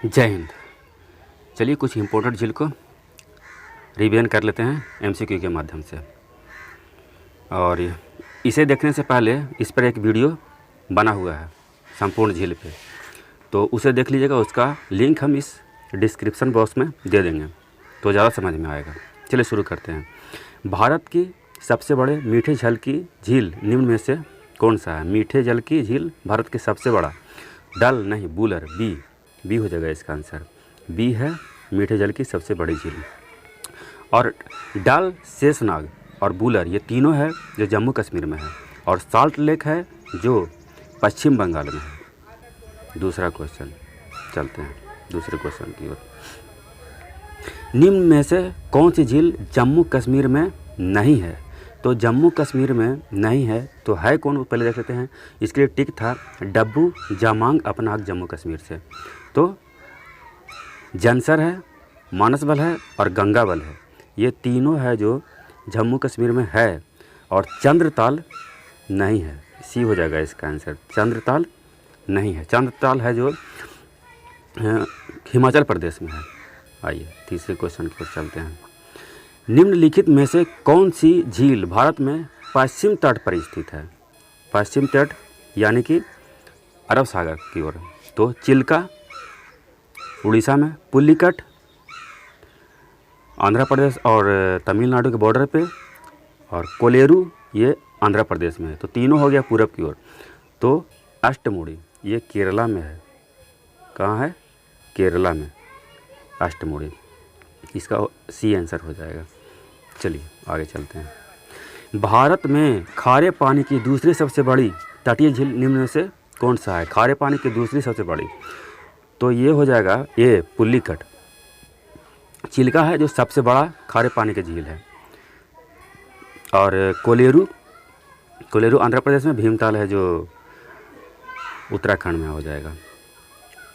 जय हिंद। चलिए कुछ इम्पोर्टेंट झील को रिवीजन कर लेते हैं एमसीक्यू के माध्यम से। और इसे देखने से पहले इस पर एक वीडियो बना हुआ है संपूर्ण झील पे, तो उसे देख लीजिएगा। उसका लिंक हम इस डिस्क्रिप्शन बॉक्स में दे देंगे तो ज़्यादा समझ में आएगा। चलिए शुरू करते हैं। भारत की सबसे बड़े मीठे जल की झील निम्न में से कौन सा है? मीठे जल की झील भारत की सबसे बड़ा, डल नहीं बूलर, बी हो जाएगा इसका आंसर। बी है मीठे जल की सबसे बड़ी झील। और डल, शेषनाग और बूलर ये तीनों है जो जम्मू कश्मीर में है, और साल्ट लेक है जो पश्चिम बंगाल में है। दूसरा क्वेश्चन, चलते हैं दूसरे क्वेश्चन की ओर। निम्न में से कौन सी झील जम्मू कश्मीर में नहीं है? तो जम्मू कश्मीर में नहीं है तो है कौन, पहले देख लेते हैं। इसके लिए टिक था डब्बू जामांग अपनाग जम्मू कश्मीर से। तो जंसर है, मानसबल है और गंगाबल है, ये तीनों है जो जम्मू कश्मीर में है। और चंद्रताल नहीं है, सी हो जाएगा इसका आंसर। चंद्रताल नहीं है, चंद्रताल है जो हिमाचल प्रदेश में है। आइए तीसरे क्वेश्चन की ओर चलते हैं। निम्नलिखित में से कौन सी झील भारत में पश्चिम तट पर स्थित है? पश्चिम तट यानी कि अरब सागर की ओर। तो चिल्का उड़ीसा में, पुलिकट आंध्र प्रदेश और तमिलनाडु के बॉर्डर पे, और कोलेरू ये आंध्र प्रदेश में है। तो तीनों हो गया पूरब की ओर। तो अष्टमुड़ी ये केरला में है। कहाँ है? केरला में अष्टमुड़ी, इसका सी आंसर हो जाएगा। चलिए आगे चलते हैं। भारत में खारे पानी की दूसरी सबसे बड़ी तटीय झील निम्न में से कौन सा है? खारे पानी की दूसरी सबसे बड़ी, तो ये हो जाएगा ये पुलिकट। चिल्का है जो सबसे बड़ा खारे पानी की झील है। और कोलेरू आंध्र प्रदेश में, भीमताल है जो उत्तराखंड में हो जाएगा।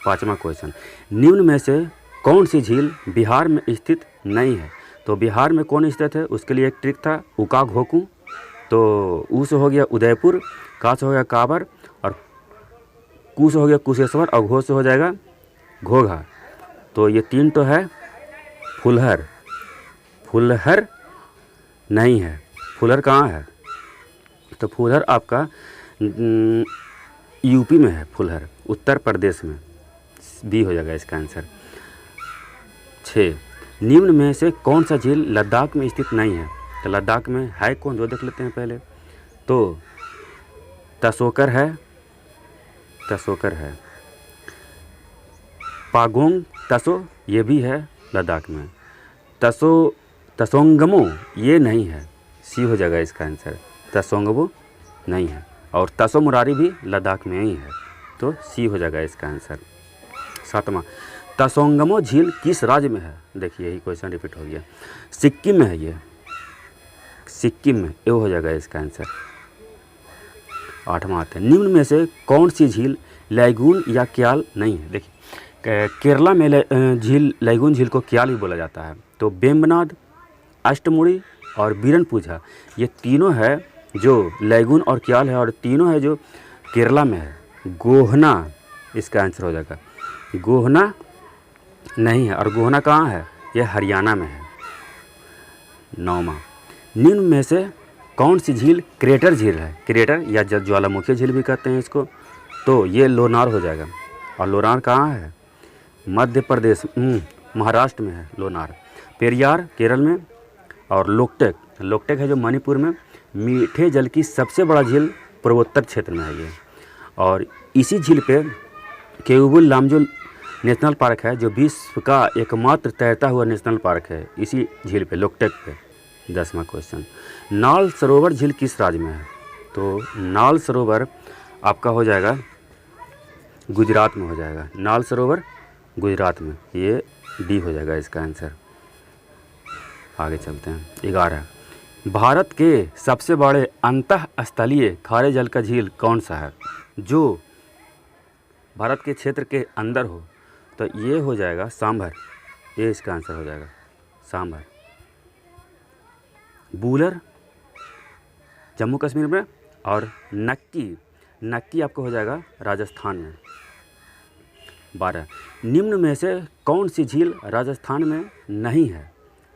पांचवा क्वेश्चन, निम्न में से कौन सी झील बिहार में स्थित नहीं है? तो बिहार में कौन स्थित है उसके लिए एक ट्रिक था उका घोकू। तो ऊ से हो गया उदयपुर, का से हो गया काबर, और कू से हो गया कुशेश्वर, और घो से हो जाएगा घोघा। तो ये तीन तो है फुलहर। फुलहर नहीं है। फुलहर कहाँ है? तो फुलहर आपका यूपी में है। फुलहर उत्तर प्रदेश में, बी हो जाएगा इसका आंसर। 6, निम्न में से कौन सा झील लद्दाख में स्थित नहीं है? तो लद्दाख में है कौन, जो देख लेते हैं पहले। तो तसोकर है, पागोंग तसो ये भी है लद्दाख में। तसोंगमो ये नहीं है, सी हो जाएगा इसका आंसर। तसोंगमो नहीं है। और तसो मुरारी भी लद्दाख में ही है, तो सी हो जाएगा इसका आंसर। 7वां, तसोंगमो झील किस राज्य में है? देखिए यही क्वेश्चन रिपीट हो गया। सिक्किम में है ये, सिक्किम में, ये हो जाएगा इसका आंसर। 8वां आता है, निम्न में से कौन सी झील लैगून या क्याल नहीं है? देखिए केरला में झील लैगून झील को क्याल भी बोला जाता है। तो बेम्बनाद, अष्टमुड़ी और बीरनपुझा ये तीनों है जो लैगून और क्याल है, और तीनों है जो केरला में है। गोहना इसका आंसर हो जाएगा। गोहना नहीं है, और गोहना कहाँ है? यह हरियाणा में है। 9वां, निम्न में से कौन सी झील क्रेटर झील है? क्रेटर या ज्वालामुखी झील भी कहते हैं इसको। तो ये लोनार हो जाएगा। और लोनार कहाँ है? मध्य प्रदेश, महाराष्ट्र में है लोनार। पेरियार केरल में, और लोकटेक है जो मणिपुर में। मीठे जल की सबसे बड़ा झील पूर्वोत्तर क्षेत्र में है ये। और इसी झील पे केऊबुल लामजो नेशनल पार्क है जो विश्व का एकमात्र तैरता हुआ नेशनल पार्क है, इसी झील पे, लोकटेक पे। 10वां क्वेश्चन, नाल सरोवर झील किस राज्य में है? तो नाल सरोवर आपका हो जाएगा गुजरात में हो जाएगा। नाल सरोवर गुजरात में, ये डी हो जाएगा इसका आंसर। आगे चलते हैं। 11, भारत के सबसे बड़े अंतःस्थलीय खारे जल का झील कौन सा है जो भारत के क्षेत्र के अंदर हो? तो ये हो जाएगा सांभर, ये इसका आंसर हो जाएगा सांभर। बूलर जम्मू कश्मीर में, और नक्की आपको हो जाएगा राजस्थान में। 12 निम्न में से कौन सी झील राजस्थान में नहीं है?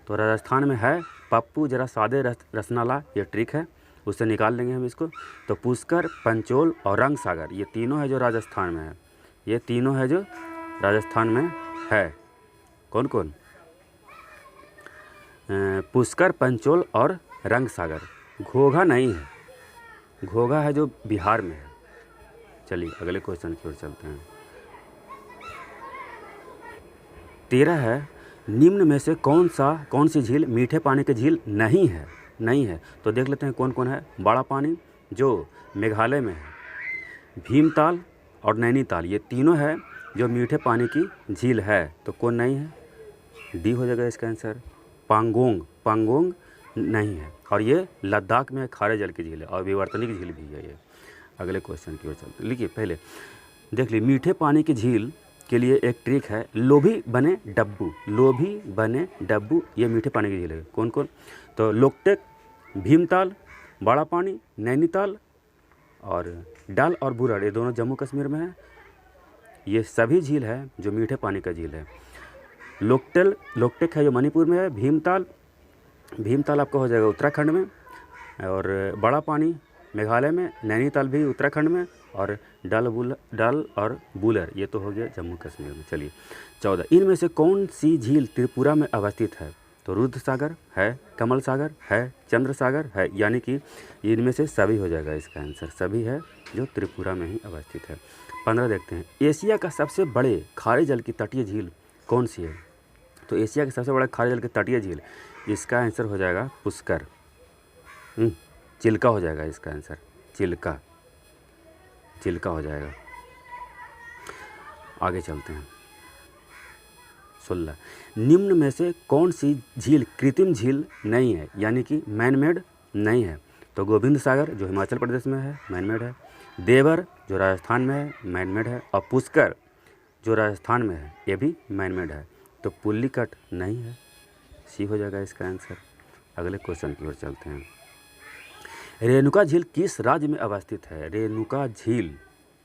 तो राजस्थान में है पप्पू, जरा सादे रसनाला, ये ट्रिक है, उससे निकाल लेंगे हम इसको। तो पुष्कर, पंचोल और रंग सागर, ये तीनों है जो राजस्थान में है, ये तीनों है जो राजस्थान में है। कौन कौन? पुष्कर, पंचोल और रंग सागर। घोघा नहीं है, घोघा है जो बिहार में है। चलिए अगले क्वेश्चन की ओर चलते हैं। 13 है निम्न में से कौन सी झील मीठे पानी की झील नहीं है? नहीं है तो देख लेते हैं कौन कौन है। बड़ा पानी जो मेघालय में है, भीमताल और नैनीताल, ये तीनों है जो मीठे पानी की झील है। तो कौन नहीं है? डी हो जाएगा इसका आंसर। पांगोंग नहीं है, और ये लद्दाख में खारे जल की झील है और विवर्तनिक झील भी है ये। अगले क्वेश्चन की ओर चलते हैं। लिखिए पहले देख लीजिए, मीठे पानी की झील के लिए एक ट्रिक है, लोभी बने डब्बू, ये मीठे पानी की झील है। कौन कौन? तो लोकटेक, भीमताल, बड़ा पानी, नैनीताल और डाल और बुरड़, ये दोनों जम्मू कश्मीर में है। ये सभी झील है जो मीठे पानी का झील है। लोकटेक है जो मणिपुर में है, भीमताल आपका हो जाएगा उत्तराखंड में, और बड़ा पानी मेघालय में, नैनीताल भी उत्तराखंड में, और डाल और बुलर ये तो हो गया जम्मू कश्मीर में। चलिए 14 इनमें से कौन सी झील त्रिपुरा में अवस्थित है? तो रुद्र सागर है, कमल सागर है, चंद्र सागर है, यानी कि इनमें से सभी हो जाएगा इसका आंसर। सभी है जो त्रिपुरा में ही अवस्थित है। 15 देखते हैं, एशिया का सबसे बड़े खारे जल की तटीय झील कौन सी है? तो एशिया के सबसे बड़ा खारे जल की तटीय झील, इसका आंसर हो जाएगा पुष्कर। चिल्का हो जाएगा इसका आंसर, चिल्का हो जाएगा। आगे चलते हैं। 16 निम्न में से कौन सी झील कृत्रिम झील नहीं है, यानी कि मैनमेड नहीं है? तो गोविंद सागर जो हिमाचल प्रदेश में है, मैनमेड है। देवर जो राजस्थान में है, मैनमेड है। और पुष्कर जो राजस्थान में है, ये भी मैनमेड है। तो पुल्लीकट नहीं है, सी हो जाएगा इसका आंसर। अगले क्वेश्चन की ओर चलते हैं। रेणुका झील किस राज्य में अवस्थित है? रेणुका झील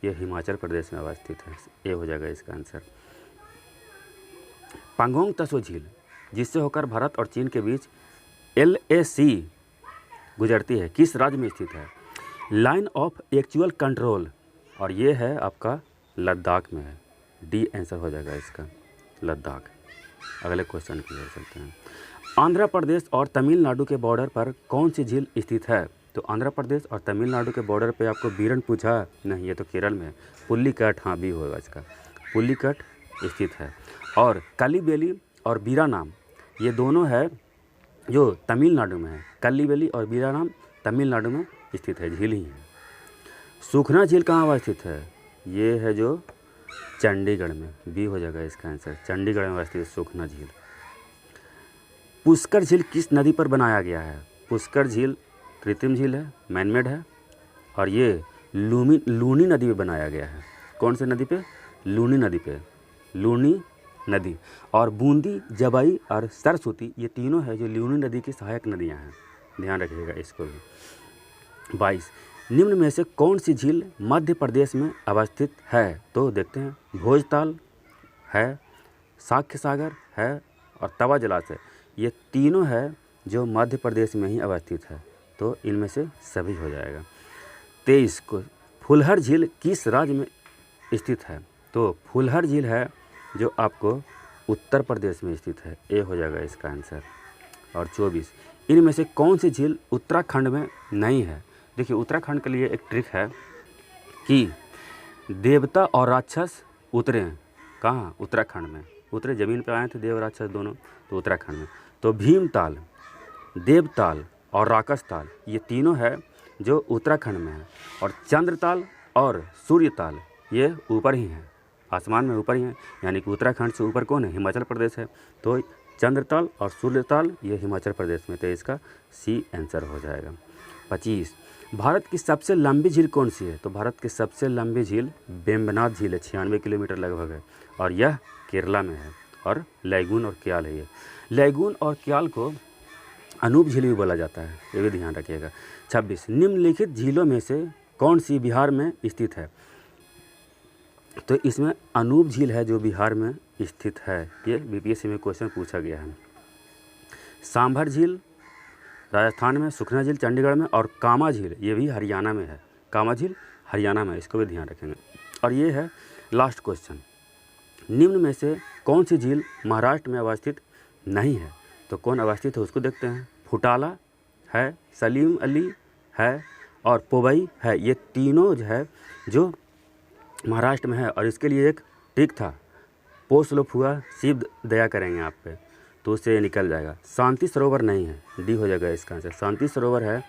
ये हिमाचल प्रदेश में अवस्थित है, ये हो जाएगा इसका आंसर। पांगोंग तसो झील जिससे होकर भारत और चीन के बीच LAC गुजरती है, किस राज्य में स्थित है? लाइन ऑफ एक्चुअल कंट्रोल, और ये है आपका लद्दाख में है। डी आंसर हो जाएगा इसका, लद्दाख। अगले क्वेश्चन की ओर चलते हैं। आंध्र प्रदेश और तमिलनाडु के बॉर्डर पर कौन सी झील स्थित है? तो आंध्र प्रदेश और तमिलनाडु के बॉर्डर पे आपको बीरन पूछा नहीं, ये तो केरल में है। पुल्लीकट, हाँ भी होगा इसका, पुल्लीकट स्थित है। और कल्लीबेली और बीरानाम ये दोनों है जो तमिलनाडु में है। कल्लीबेली और बीरानाम तमिलनाडु में स्थित है, झील ही है। सुखना झील कहाँ अवस्थित है? ये है जो चंडीगढ़ में, बी हो जाएगा इसका आंसर। चंडीगढ़ में अवस्थित है सुखना झील। पुष्कर झील किस नदी पर बनाया गया है? पुष्कर झील कृत्रिम झील है, मैनमेड है, और ये लूनी नदी पे बनाया गया है। कौन से नदी पे? लूनी नदी पे, लूनी नदी। और बूंदी, जबाई और सरस्वती ये तीनों है जो लूनी नदी की सहायक नदियां हैं, ध्यान रखिएगा इसको भी। 22 निम्न में से कौन सी झील मध्य प्रदेश में अवस्थित है? तो देखते हैं, भोजताल है, साक्य सागर है और तवा जलाशय, ये तीनों है जो मध्य प्रदेश में ही अवस्थित है। तो इनमें से सभी हो जाएगा। 23 को फुलहर झील किस राज्य में स्थित है? तो फुलहर झील है जो आपको उत्तर प्रदेश में स्थित है, ए हो जाएगा इसका आंसर। और 24 इनमें से कौन सी झील उत्तराखंड में नहीं है? देखिए उत्तराखंड के लिए एक ट्रिक है कि देवता और राक्षस उतरे हैं कहाँ? उत्तराखंड में उतरे, ज़मीन पे आए थे देव राक्षस दोनों, तो उत्तराखंड में। तो भीमताल, देवताल और राकसताल ये तीनों है जो उत्तराखंड में है। और चंद्रताल और सूर्यताल ये ऊपर ही हैं, आसमान में ऊपर ही हैं, यानी कि उत्तराखंड से ऊपर कौन है? हिमाचल प्रदेश है। तो चंद्रताल और सूर्यताल ये हिमाचल प्रदेश में, तो इसका सी आंसर हो जाएगा। 25 भारत की सबसे लंबी झील कौन सी है? तो भारत की सबसे लंबी झील वेम्बनाड झील है, 96 किलोमीटर लगभग है, और यह केरला में है। और लैगून और क्याल है ये। लैगून और क्याल को अनूप झील भी बोला जाता है, ये भी ध्यान रखिएगा। 26 निम्नलिखित झीलों में से कौन सी बिहार में स्थित है? तो इसमें अनूप झील है जो बिहार में स्थित है, ये बीपीएससी में क्वेश्चन पूछा गया है। सांभर झील राजस्थान में, सुखना झील चंडीगढ़ में और कामा झील ये भी हरियाणा में है। कामा झील हरियाणा में, इसको भी ध्यान रखेंगे। और ये है लास्ट क्वेश्चन, निम्न में से कौन सी झील महाराष्ट्र में अवस्थित नहीं है? तो कौन अवस्थित है उसको देखते हैं। फुटाला है, सलीम अली है और पोवई है। ये तीनों जो है जो महाराष्ट्र में है। और इसके लिए एक ट्रिक था, पोस्ट लोप हुआ, शिव दया करेंगे आप पे तो उससे ये निकल जाएगा। शांति सरोवर नहीं है, डी हो जाएगा इसका आंसर। शांति सरोवर है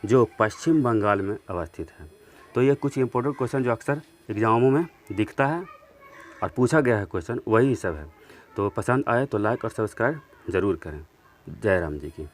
जो पश्चिम बंगाल में अवस्थित है। तो ये कुछ इंपॉर्टेंट क्वेश्चन जो अक्सर एग्जामों में दिखता है और पूछा गया है क्वेश्चन, वही सब है। तो पसंद आए तो लाइक और सब्सक्राइब ज़रूर करें। जय राम जी की।